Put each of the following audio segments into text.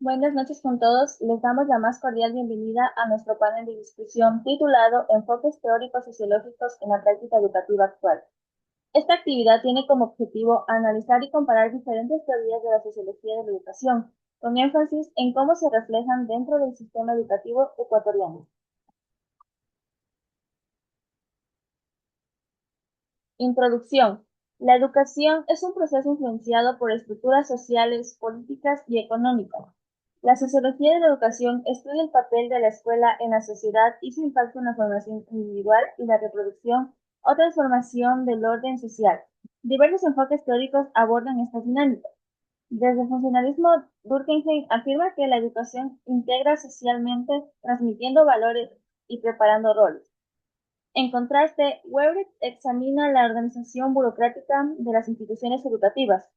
Buenas noches con todos. Les damos la más cordial bienvenida a nuestro panel de discusión titulado Enfoques teóricos sociológicos en la práctica educativa actual. Esta actividad tiene como objetivo analizar y comparar diferentes teorías de la sociología de la educación, con énfasis en cómo se reflejan dentro del sistema educativo ecuatoriano. Introducción. La educación es un proceso influenciado por estructuras sociales, políticas y económicas. La sociología de la educación estudia el papel de la escuela en la sociedad y su impacto en la formación individual y la reproducción o transformación del orden social. Diversos enfoques teóricos abordan esta dinámica. Desde el funcionalismo, Durkheim afirma que la educación integra socialmente, transmitiendo valores y preparando roles. En contraste, Weber examina la organización burocrática de las instituciones educativas.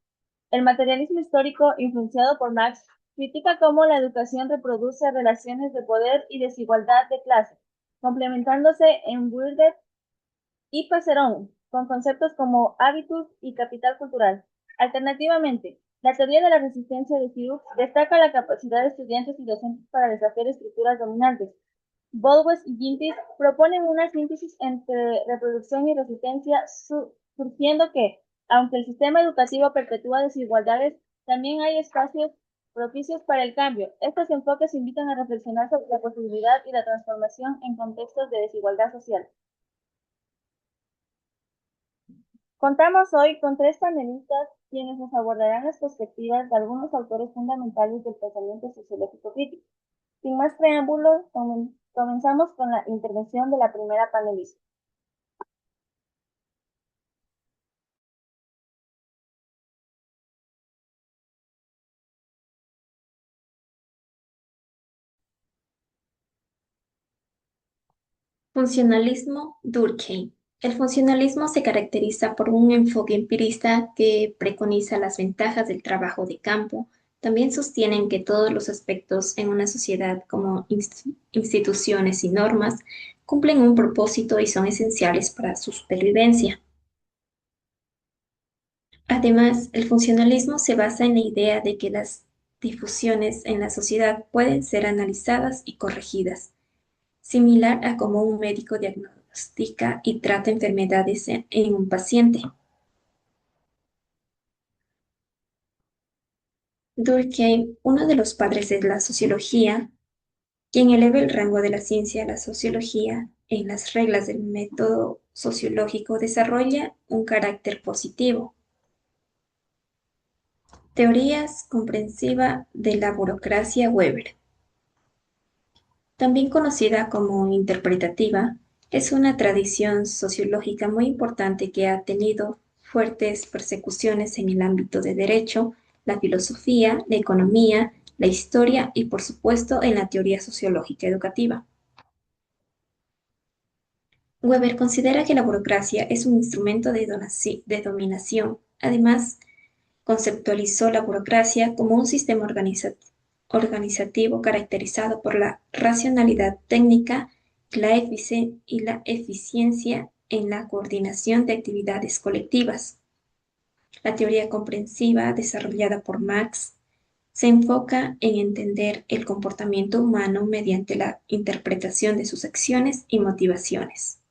El materialismo histórico, influenciado por Marx, critica cómo la educación reproduce relaciones de poder y desigualdad de clase, complementándose en Bourdieu y Passeron con conceptos como hábitus y capital cultural. Alternativamente, la teoría de la resistencia de Hughes destaca la capacidad de estudiantes y docentes para desafiar estructuras dominantes. Bolwes y Gintis proponen una síntesis entre reproducción y resistencia, surgiendo que, aunque el sistema educativo perpetúa desigualdades, también hay espacios propicios para el cambio. Estos enfoques invitan a reflexionar sobre la posibilidad y la transformación en contextos de desigualdad social. Contamos hoy con tres panelistas quienes nos abordarán las perspectivas de algunos autores fundamentales del pensamiento sociológico crítico. Sin más preámbulos, comenzamos con la intervención de la primera panelista. Funcionalismo Durkheim. El funcionalismo se caracteriza por un enfoque empirista que preconiza las ventajas del trabajo de campo. También sostienen que todos los aspectos en una sociedad, como instituciones y normas, cumplen un propósito y son esenciales para su supervivencia. Además, el funcionalismo se basa en la idea de que las difusiones en la sociedad pueden ser analizadas y corregidas, similar a cómo un médico diagnostica y trata enfermedades en un paciente. Durkheim, uno de los padres de la sociología, quien eleva el rango de la ciencia a la sociología en las reglas del método sociológico, desarrolla un carácter positivo. Teorías comprensiva de la burocracia Weber. También conocida como interpretativa, es una tradición sociológica muy importante que ha tenido fuertes persecuciones en el ámbito de derecho, la filosofía, la economía, la historia y, por supuesto, en la teoría sociológica educativa. Weber considera que la burocracia es un instrumento de dominación. Además, conceptualizó la burocracia como un sistema organizativo caracterizado por la racionalidad técnica y la eficiencia en la coordinación de actividades colectivas. La teoría comprensiva desarrollada por Marx se enfoca en entender el comportamiento humano mediante la interpretación de sus acciones y motivaciones.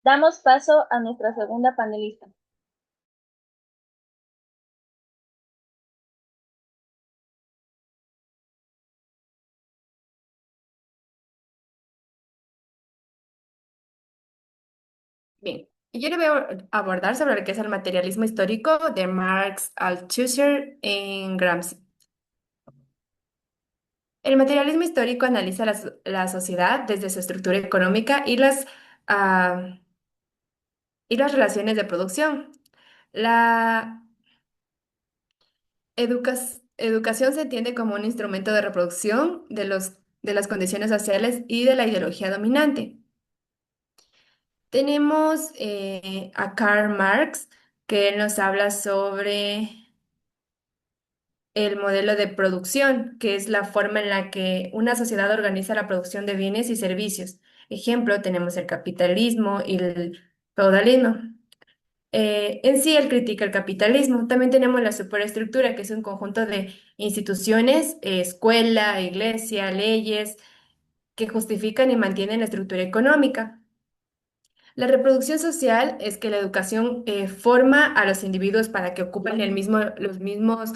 Damos paso a nuestra segunda panelista. Bien, yo le voy a abordar sobre lo que es el materialismo histórico de Marx, Althusser en Gramsci. El materialismo histórico analiza la sociedad desde su estructura económica ah, y las relaciones de producción. La educación se entiende como un instrumento de reproducción de las condiciones sociales y de la ideología dominante. Tenemos a Karl Marx, que él nos habla sobre el modelo de producción, que es la forma en la que una sociedad organiza la producción de bienes y servicios. Ejemplo, tenemos el capitalismo y el feudalismo. En sí, él critica el capitalismo. También tenemos la superestructura, que es un conjunto de instituciones, escuela, iglesia, leyes, que justifican y mantienen la estructura económica. La reproducción social es que la educación forma a los individuos para que ocupen los mismos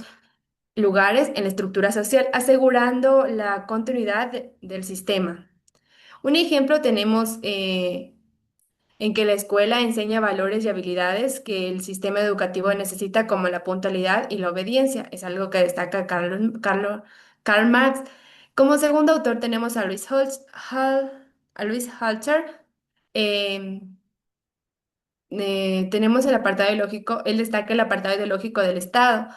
lugares en la estructura social, asegurando la continuidad del sistema. Un ejemplo tenemos en que la escuela enseña valores y habilidades que el sistema educativo necesita, como la puntualidad y la obediencia. Es algo que destaca Karl Marx. Como segundo autor tenemos a a Luis Halter. em, Tenemos el apartado ideológico, él destaca el apartado ideológico del Estado,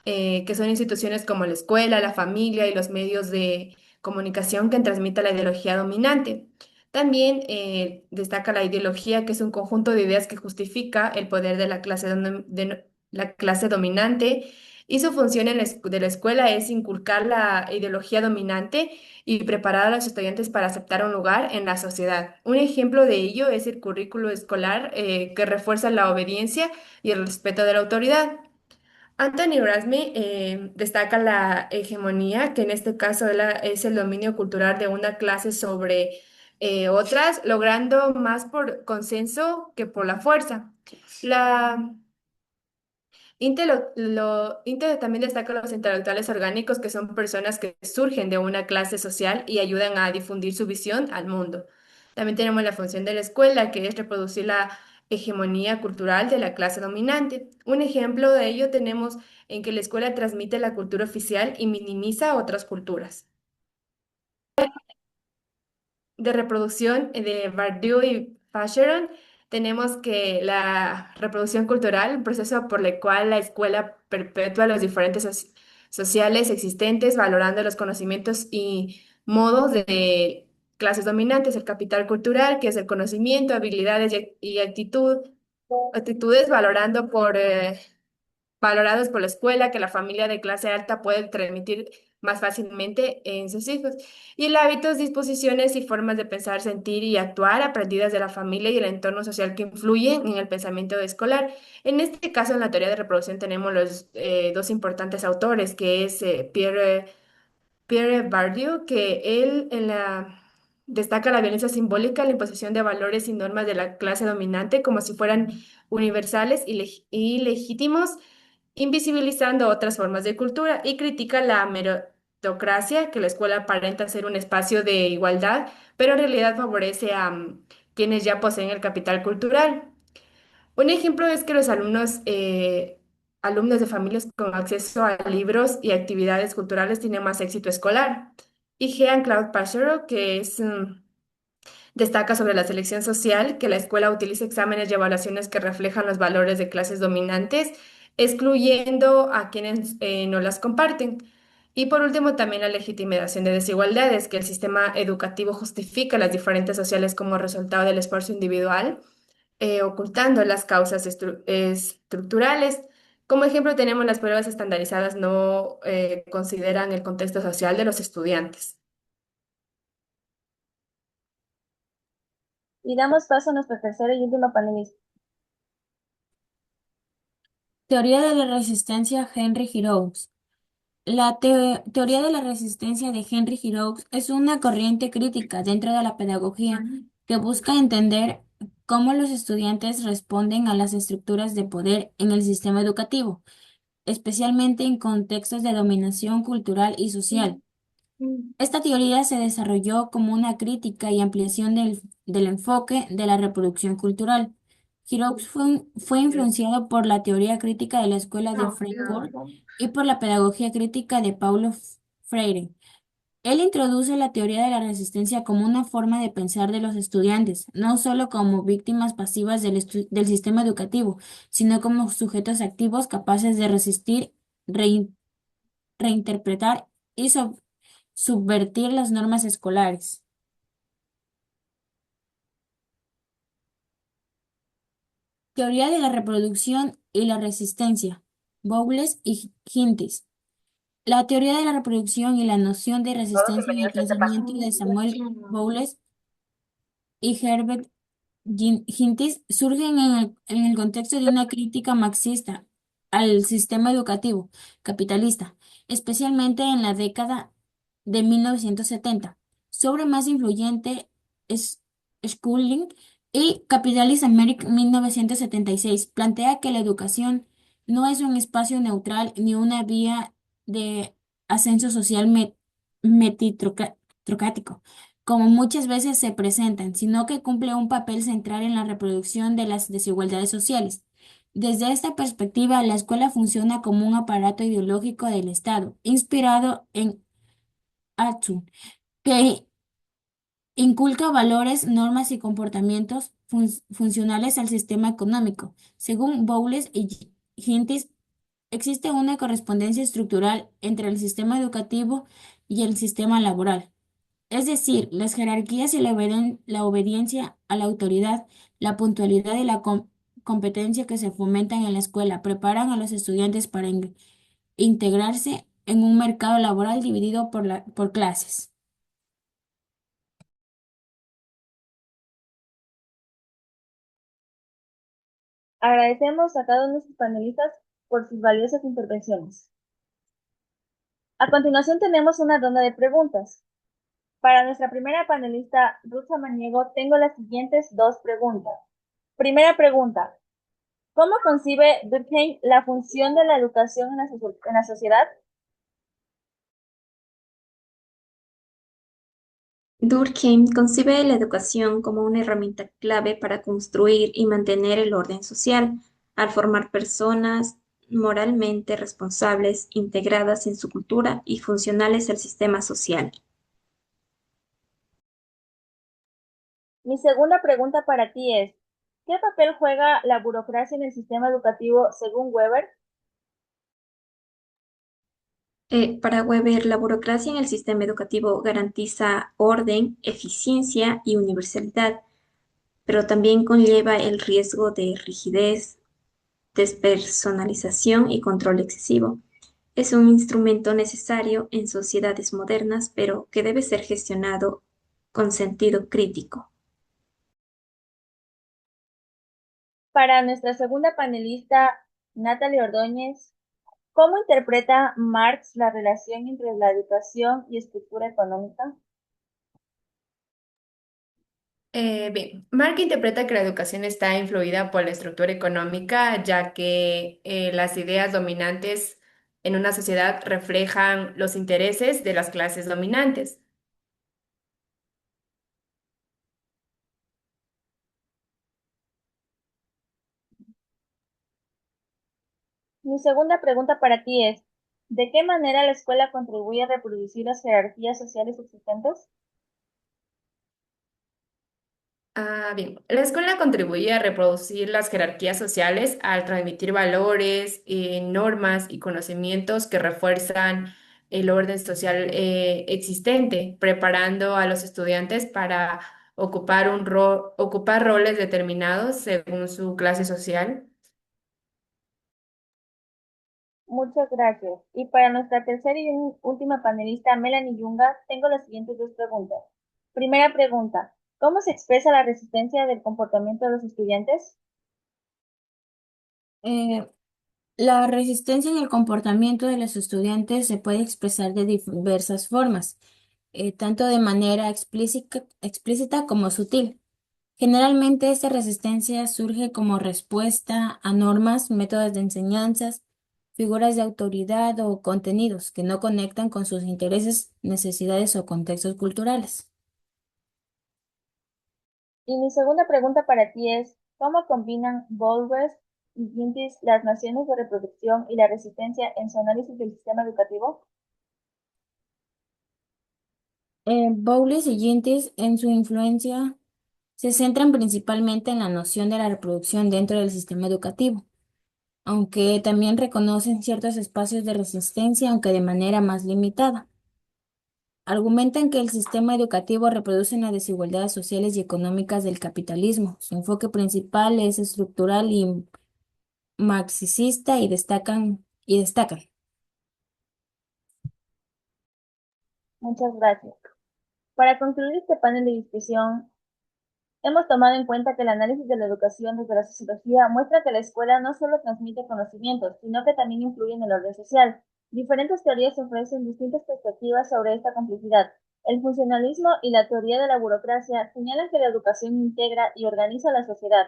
que son instituciones como la escuela, la familia y los medios de comunicación que transmiten la ideología dominante. También destaca la ideología, que es un conjunto de ideas que justifica el poder de la clase dominante, y su función de la escuela es inculcar la ideología dominante y preparar a los estudiantes para aceptar un lugar en la sociedad. Un ejemplo de ello es el currículo escolar, que refuerza la obediencia y el respeto de la autoridad. Anthony Rasmi destaca la hegemonía, que en este caso es el dominio cultural de una clase sobre otras, logrando más por consenso que por la fuerza. La Inte también destaca los intelectuales orgánicos, que son personas que surgen de una clase social y ayudan a difundir su visión al mundo. También tenemos la función de la escuela, que es reproducir la hegemonía cultural de la clase dominante. Un ejemplo de ello tenemos en que la escuela transmite la cultura oficial y minimiza otras culturas. De reproducción de Bardeux y Facheron, tenemos que la reproducción cultural, un proceso por el cual la escuela perpetúa los diferentes sociales existentes, valorando los conocimientos y modos de clases dominantes, el capital cultural, que es el conocimiento, habilidades y actitudes, valorados por la escuela, que la familia de clase alta puede transmitir más fácilmente en sus hijos. Y el hábitos, disposiciones y formas de pensar, sentir y actuar aprendidas de la familia y el entorno social que influyen en el pensamiento escolar. En este caso, en la teoría de reproducción tenemos los dos importantes autores, que es Pierre Bourdieu, que destaca la violencia simbólica, la imposición de valores y normas de la clase dominante como si fueran universales y legítimos, invisibilizando otras formas de cultura, y critica la meritocracia, que la escuela aparenta ser un espacio de igualdad, pero en realidad favorece a quienes ya poseen el capital cultural. Un ejemplo es que los alumnos de familias con acceso a libros y actividades culturales tienen más éxito escolar. Y Jean-Claude Pachero, destaca sobre la selección social, que la escuela utiliza exámenes y evaluaciones que reflejan los valores de clases dominantes, excluyendo a quienes no las comparten. Y por último, también la legitimación de desigualdades, que el sistema educativo justifica las diferentes sociales como resultado del esfuerzo individual, ocultando las causas estructurales. Como ejemplo, tenemos las pruebas estandarizadas no consideran el contexto social de los estudiantes. Y damos paso a nuestra tercera y última panelista. Teoría de la resistencia Henry Giroux. La teoría de la resistencia de Henry Giroux es una corriente crítica dentro de la pedagogía que busca entender cómo los estudiantes responden a las estructuras de poder en el sistema educativo, especialmente en contextos de dominación cultural y social. Esta teoría se desarrolló como una crítica y ampliación del enfoque de la reproducción cultural. Giroux fue influenciado por la teoría crítica de la Escuela de Frankfurt y por la pedagogía crítica de Paulo Freire. Él introduce la teoría de la resistencia como una forma de pensar de los estudiantes, no solo como víctimas pasivas del sistema educativo, sino como sujetos activos capaces de resistir, reinterpretar y subvertir las normas escolares. Teoría de la reproducción y la resistencia. Bowles y Hintis. La teoría de la reproducción y la noción de Todos resistencia en el bienvenidos a este pensamiento espacio. de Samuel Bowles y Herbert Hintis surgen en el contexto de una crítica marxista al sistema educativo capitalista, especialmente en la década de 1970. Su obra más influyente es Schooling y Capitalist America 1976. Plantea que la educación no es un espacio neutral ni una vía de ascenso social meritocrático como muchas veces se presentan, sino que cumple un papel central en la reproducción de las desigualdades sociales. Desde esta perspectiva, la escuela funciona como un aparato ideológico del Estado, inspirado en Atsun, que inculca valores, normas y comportamientos funcionales al sistema económico. Según Bowles y Hintis, existe una correspondencia estructural entre el sistema educativo y el sistema laboral. Es decir, las jerarquías y la obediencia a la autoridad, la puntualidad y la competencia que se fomentan en la escuela preparan a los estudiantes para integrarse en un mercado laboral dividido por clases. Agradecemos a cada uno de nuestros panelistas por sus valiosas intervenciones. A continuación tenemos una ronda de preguntas. Para nuestra primera panelista, Ruth Samaniego, tengo las siguientes dos preguntas. Primera pregunta, ¿cómo concibe Durkheim la función de la educación en la sociedad? Durkheim concibe la educación como una herramienta clave para construir y mantener el orden social, al formar personas moralmente responsables, integradas en su cultura y funcionales al sistema social. Mi segunda pregunta para ti es, ¿qué papel juega la burocracia en el sistema educativo según Weber? Para Weber, la burocracia en el sistema educativo garantiza orden, eficiencia y universalidad, pero también conlleva el riesgo de rigidez, despersonalización y control excesivo. Es un instrumento necesario en sociedades modernas, pero que debe ser gestionado con sentido crítico. Para nuestra segunda panelista, Natalie Ordóñez, ¿cómo interpreta Marx la relación entre la educación y estructura económica? Bien, Mark interpreta que la educación está influida por la estructura económica, ya que las ideas dominantes en una sociedad reflejan los intereses de las clases dominantes. Mi segunda pregunta para ti es, ¿de qué manera la escuela contribuye a reproducir las jerarquías sociales existentes? Bien, la escuela contribuye a reproducir las jerarquías sociales al transmitir valores, normas y conocimientos que refuerzan el orden social existente, preparando a los estudiantes para ocupar roles determinados según su clase social. Muchas gracias. Y para nuestra tercera y última panelista, Melanie Yunga, tengo las siguientes dos preguntas. Primera pregunta, ¿cómo se expresa la resistencia del comportamiento de los estudiantes? Eh, la resistencia en el comportamiento de los estudiantes se puede expresar de diversas formas, tanto de manera explícita como sutil. Generalmente esta resistencia surge como respuesta a normas, métodos de enseñanzas, figuras de autoridad o contenidos que no conectan con sus intereses, necesidades o contextos culturales. Y mi segunda pregunta para ti es, ¿cómo combinan Bowles y Gintis las nociones de reproducción y la resistencia en su análisis del sistema educativo? Bowles y Gintis en su influencia se centran principalmente en la noción de la reproducción dentro del sistema educativo, aunque también reconocen ciertos espacios de resistencia, aunque de manera más limitada. Argumentan que el sistema educativo reproduce las desigualdades sociales y económicas del capitalismo. Su enfoque principal es estructural y marxista y destacan. Muchas gracias. Para concluir este panel de discusión, Hemos tomado en cuenta que el análisis de la educación desde la sociología muestra que la escuela no solo transmite conocimientos, sino que también influye en el orden social. Diferentes teorías ofrecen distintas perspectivas sobre esta complejidad. El funcionalismo y la teoría de la burocracia señalan que la educación integra y organiza la sociedad,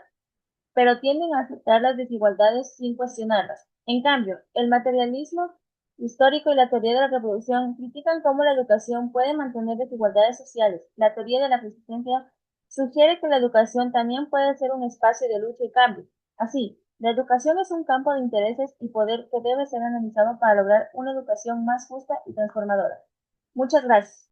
pero tienden a aceptar las desigualdades sin cuestionarlas. En cambio, el materialismo histórico y la teoría de la reproducción critican cómo la educación puede mantener desigualdades sociales. La teoría de la resistencia sugiere que la educación también puede ser un espacio de lucha y cambio. Así, la educación es un campo de intereses y poder que debe ser analizado para lograr una educación más justa y transformadora. Muchas gracias.